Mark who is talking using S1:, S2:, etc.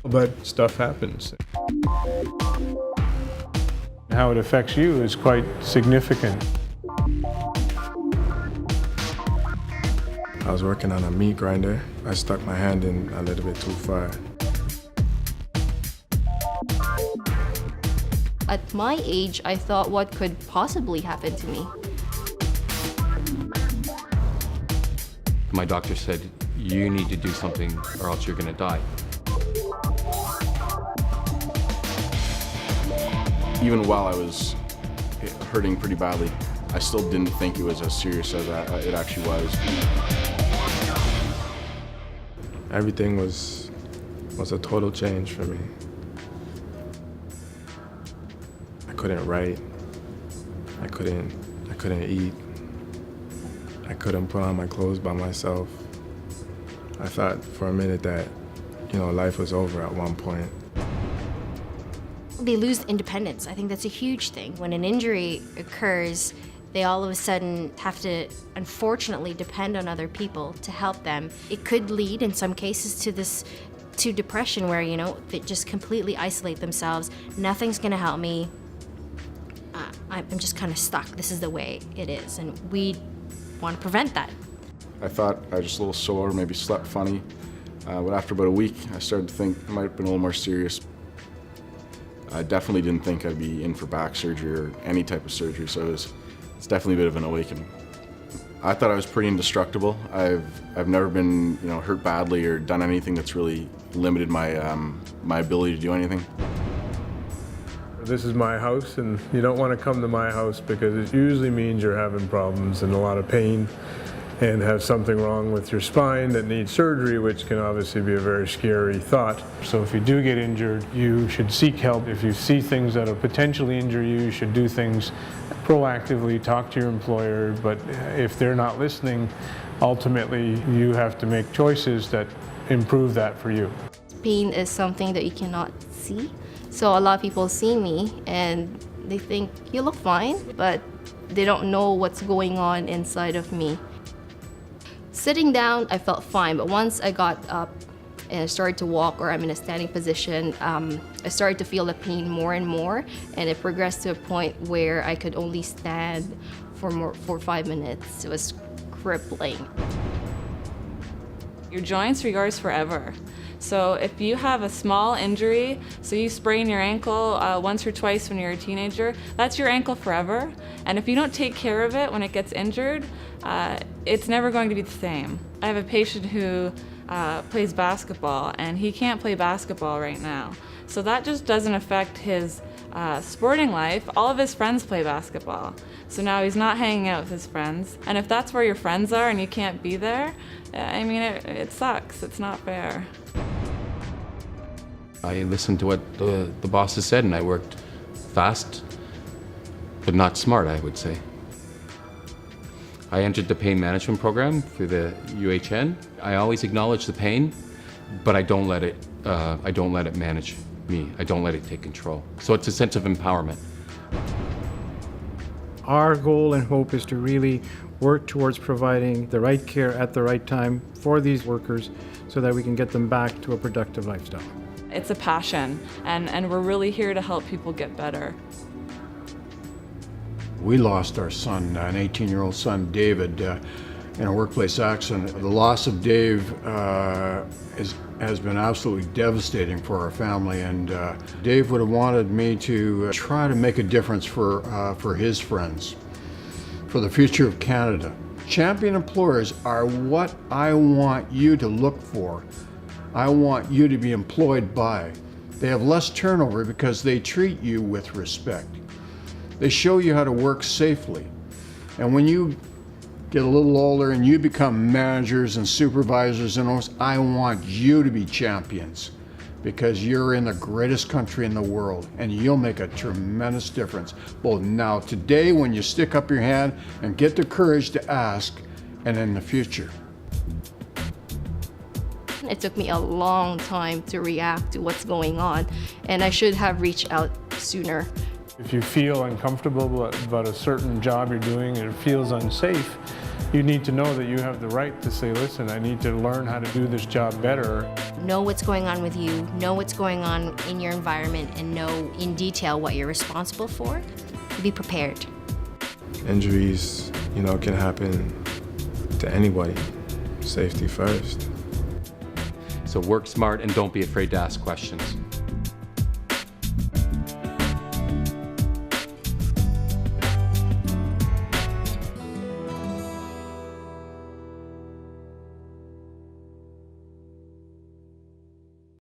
S1: But stuff happens. How it affects you is quite significant.
S2: I was working on a meat grinder. I stuck my hand in a little bit too far.
S3: At my age, I thought what could possibly happen to me.
S4: My doctor said, you need to do something or else you're gonna die.
S5: Even while I was hurting pretty badly, I still didn't think it was as serious as it actually was.
S2: Everything was a total change for me. I couldn't write. I couldn't eat. I couldn't put on my clothes by myself. I thought for a minute that, life was over at one point.
S3: They lose independence. I think that's a huge thing. When an injury occurs, they all of a sudden have to, unfortunately, depend on other people to help them. It could lead, in some cases, to depression where, they just completely isolate themselves. Nothing's gonna help me. I'm just kind of stuck. This is the way it is, and we want to prevent that.
S5: I thought I was just a little sore, maybe slept funny. But after about a week, I started to think it might have been a little more serious. I definitely didn't think I'd be in for back surgery or any type of surgery, so it's definitely a bit of an awakening. I thought I was pretty indestructible. I've never been hurt badly or done anything that's really limited my ability to do anything.
S1: This is my house, and you don't want to come to my house because it usually means you're having problems and a lot of pain and have something wrong with your spine that needs surgery, which can obviously be a very scary thought. So if you do get injured, you should seek help. If you see things that will potentially injure you, you should do things proactively, talk to your employer, but if they're not listening, ultimately you have to make choices that improve that for you.
S3: Pain is something that you cannot see. So a lot of people see me and they think, you look fine, but they don't know what's going on inside of me. Sitting down, I felt fine, but once I got up and I started to walk, or I'm in a standing position, I started to feel the pain more and more, and it progressed to a point where I could only stand for 5 minutes. It was crippling.
S6: Your joints are yours forever. So if you have a small injury, so you sprain your ankle once or twice when you're a teenager, that's your ankle forever. And if you don't take care of it when it gets injured, it's never going to be the same. I have a patient who plays basketball, and he can't play basketball right now. So that just doesn't affect his sporting life. All of his friends play basketball. So now he's not hanging out with his friends. And if that's where your friends are and you can't be there, I mean, it sucks. It's not fair.
S4: I listened to what the bosses said, and I worked fast, but not smart, I would say. I entered the pain management program through the UHN. I always acknowledge the pain, but I don't let it manage me. I don't let it take control. So it's a sense of empowerment.
S7: Our goal and hope is to really work towards providing the right care at the right time for these workers so that we can get them back to a productive lifestyle.
S6: It's a passion, and we're really here to help people get better.
S8: We lost our son, an 18-year-old son, David, in a workplace accident. The loss of Dave has been absolutely devastating for our family, and Dave would have wanted me to try to make a difference for his friends, for the future of Canada. Champion employers are what I want you to look for. I want you to be employed by. They have less turnover because they treat you with respect. They show you how to work safely. And when you get a little older and you become managers and supervisors and owners, I want you to be champions because you're in the greatest country in the world and you'll make a tremendous difference, both now, today, when you stick up your hand and get the courage to ask, and in the future.
S3: It took me a long time to react to what's going on, and I should have reached out sooner.
S1: If you feel uncomfortable about a certain job you're doing and it feels unsafe, You need to know that you have the right to say, listen, I need to learn how to do this job better.
S9: Know what's going on with you, know what's going on in your environment, and know in detail what you're responsible for. Be prepared.
S2: Injuries, can happen to anybody. Safety first.
S4: So work smart and don't be afraid to ask questions.